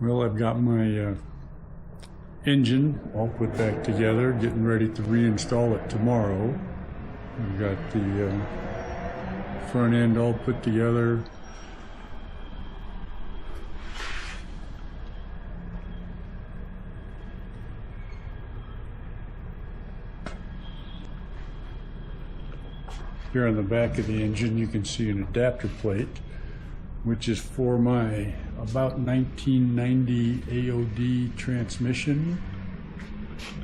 Well, I've got my engine all put back together, getting ready to reinstall it tomorrow. I've got the front end all put together. Here on the back of the engine you can see an adapter plate, which is for my about 1990 AOD transmission.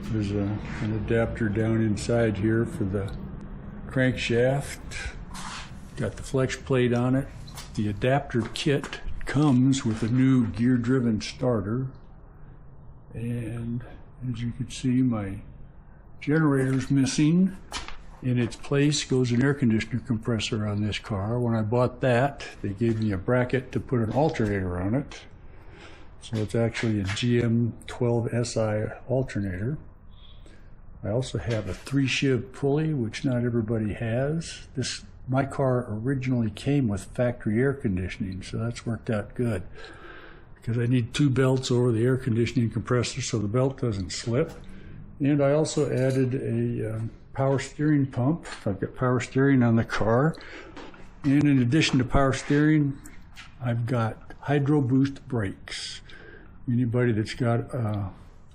There's an adapter down inside here for the crankshaft. Got the flex plate on it. The adapter kit comes with a new gear-driven starter. And as you can see, my generator's missing. In its place goes an air conditioner compressor on this car. When I bought that, they gave me a bracket to put an alternator on it. So it's actually a GM12SI alternator. I also have a 3-shiv pulley, which not everybody has. My car originally came with factory air conditioning, so that's worked out good. Because I need 2 belts over the air conditioning compressor so the belt doesn't slip. And I also added a power steering pump. I've got power steering on the car. And in addition to power steering, I've got hydro boost brakes. Anybody that's got a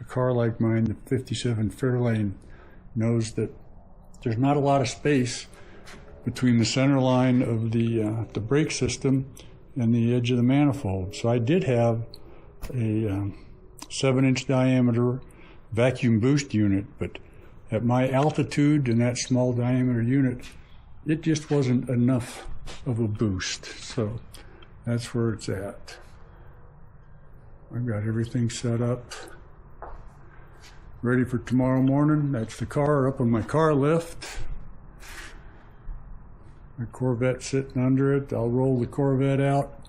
car like mine, the 57 Fairlane, knows that there's not a lot of space between the center line of the brake system and the edge of the manifold. So I did have a 7-inch diameter vacuum boost unit, but at my altitude and that small diameter unit, it just wasn't enough of a boost. So that's where it's at. I've got everything set up, ready for tomorrow morning. That's the car up on my car lift. My Corvette sitting under it. I'll roll the Corvette out,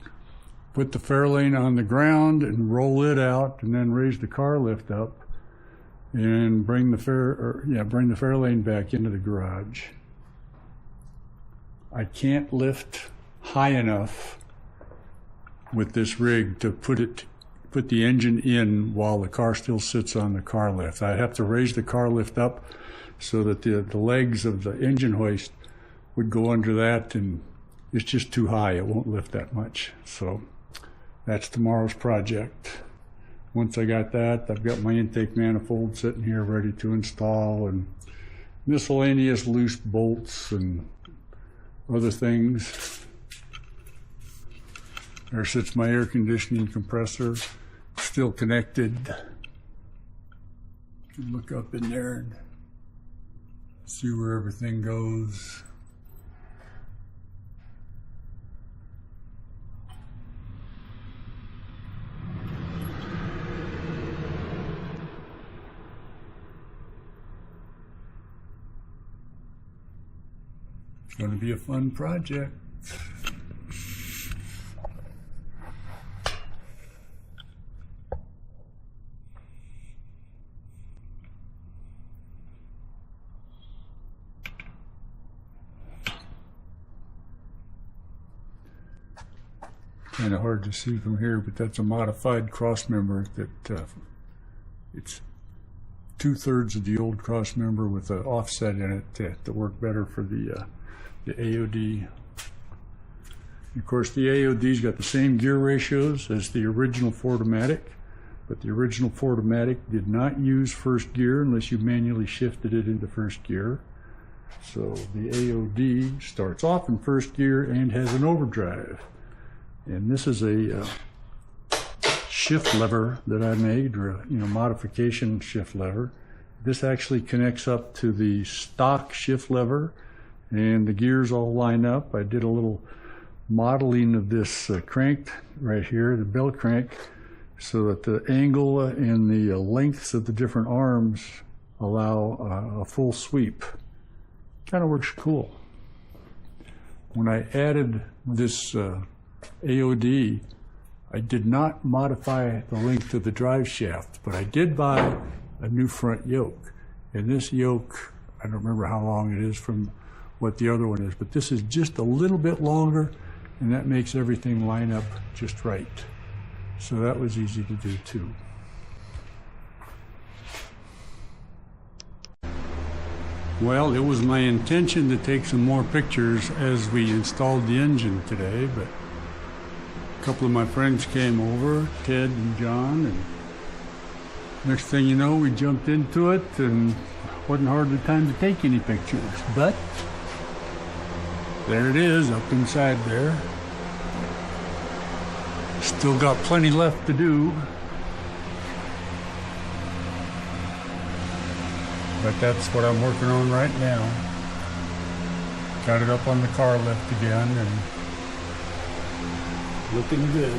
put the Fairlane on the ground and roll it out, and then raise the car lift up and bring the Fairlane back into the garage. I can't lift high enough with this rig to put the engine in while the car still sits on the car lift. I have to raise the car lift up so that the legs of the engine hoist would go under that, and it's just too high. It won't lift that much. So that's tomorrow's project. Once I got that, I've got my intake manifold sitting here ready to install, and miscellaneous loose bolts and other things. There sits my air conditioning compressor, still connected. You can look up in there and see where everything goes. It's going to be a fun project. Kind of hard to see from here, but that's a modified cross member that it's 2/3 of the old cross member with an offset in it to work better for the AOD. Of course, the AOD's got the same gear ratios as the original Ford-O-Matic, but the original Ford-O-Matic did not use first gear unless you manually shifted it into first gear. So the AOD starts off in first gear and has an overdrive. And this is a shift lever that I made, or a modification shift lever. This actually connects up to the stock shift lever, and the gears all line up. I did a little modeling of this crank right here, the bell crank, so that the angle and the lengths of the different arms allow a full sweep. Kind of works cool. When I added this AOD, I did not modify the length of the drive shaft, but I did buy a new front yoke. And this yoke, I don't remember how long it is from what the other one is, but this is just a little bit longer, and that makes everything line up just right. So that was easy to do too. Well, it was my intention to take some more pictures as we installed the engine today, but a couple of my friends came over, Ted and John, and next thing you know, we jumped into it, and wasn't hardly time to take any pictures. But there it is, up inside there. Still got plenty left to do. But that's what I'm working on right now. Got it up on the car lift again and looking good.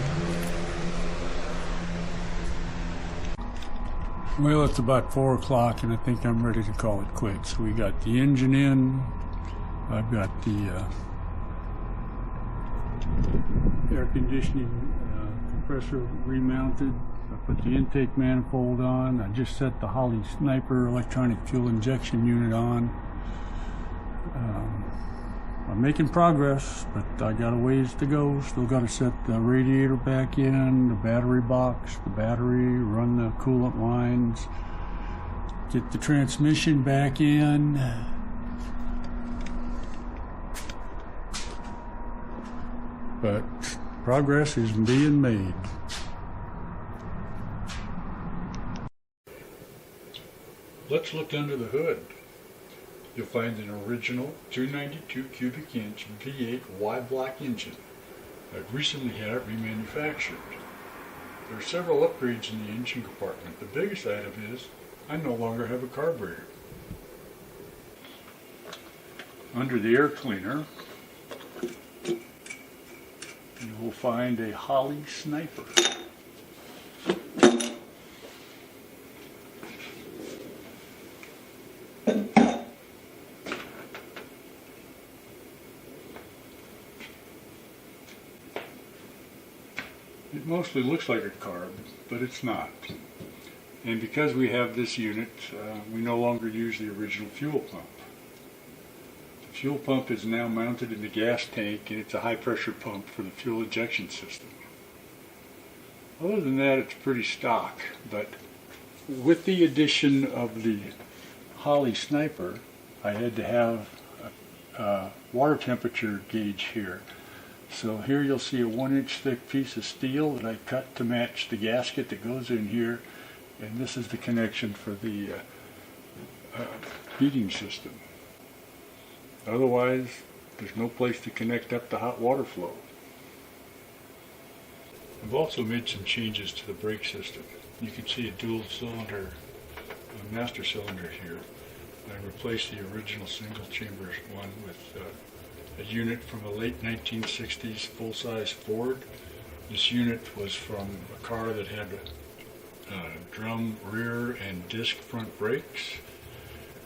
Well, it's about 4 o'clock and I think I'm ready to call it quits. We got the engine in. I've got the air conditioning compressor remounted. I put the intake manifold on. I just set the Holley Sniper electronic fuel injection unit on. I'm making progress, but I got a ways to go. Still got to set the radiator back in, the battery box, the battery, run the coolant lines, get the transmission back in. But progress is being made. Let's look under the hood. You'll find an original 292 cubic inch V8 Y-block engine. I've recently had it remanufactured. There are several upgrades in the engine compartment. The biggest item is I no longer have a carburetor. Under the air cleaner, you will find a Holley Sniper. It mostly looks like a carb, but it's not. And because we have this unit, we no longer use the original fuel pump. The fuel pump is now mounted in the gas tank, and it's a high pressure pump for the fuel injection system. Other than that, it's pretty stock, but with the addition of the Holley Sniper, I had to have a water temperature gauge here. So here you'll see a 1-inch thick piece of steel that I cut to match the gasket that goes in here, and this is the connection for the heating system. Otherwise, there's no place to connect up the hot water flow. I've also made some changes to the brake system. You can see a dual cylinder, a master cylinder here. I replaced the original single chamber one with a unit from a late 1960s full-size Ford. This unit was from a car that had drum rear and disc front brakes.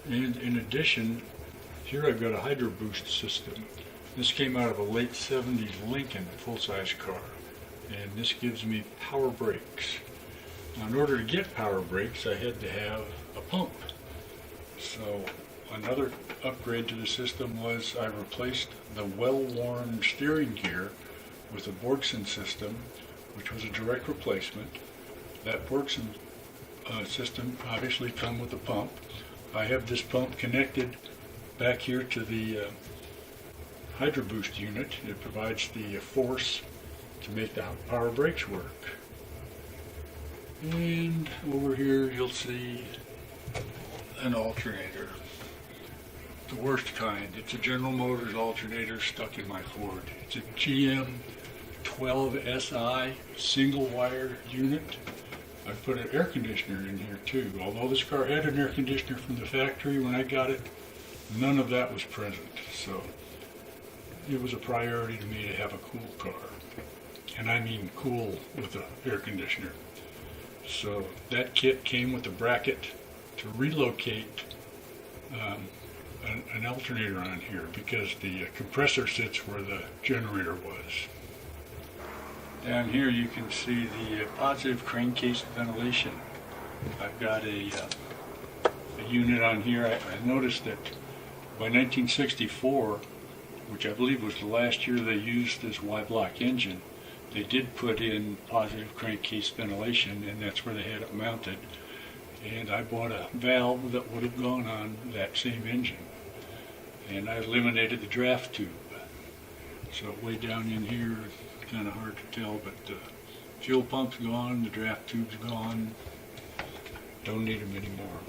And in addition, here I've got a Hydro Boost system. This came out of a late 70s Lincoln full-size car, and this gives me power brakes. Now, in order to get power brakes, I had to have a pump. So another upgrade to the system was I replaced the well-worn steering gear with a Borgson system, which was a direct replacement. That Borgson system obviously comes with a pump. I have this pump connected back here to the Hydro Boost unit. It provides the force to make the power brakes work. And over here you'll see an alternator. The worst kind. It's a General Motors alternator stuck in my Ford. It's a GM 12SI single wire unit. I put an air conditioner in here too. Although this car had an air conditioner from the factory when I got it, none of that was present. So it was a priority to me to have a cool car. And I mean cool with the air conditioner. So that kit came with a bracket to relocate an alternator on here because the compressor sits where the generator was. Down here you can see the positive crankcase ventilation. I've got a unit on here. I noticed that by 1964, which I believe was the last year they used this Y-block engine, they did put in positive crankcase ventilation, and that's where they had it mounted. And I bought a valve that would have gone on that same engine. And I eliminated the draft tube. So way down in here, it's kind of hard to tell, but the fuel pump's gone, the draft tube's gone. Don't need them anymore.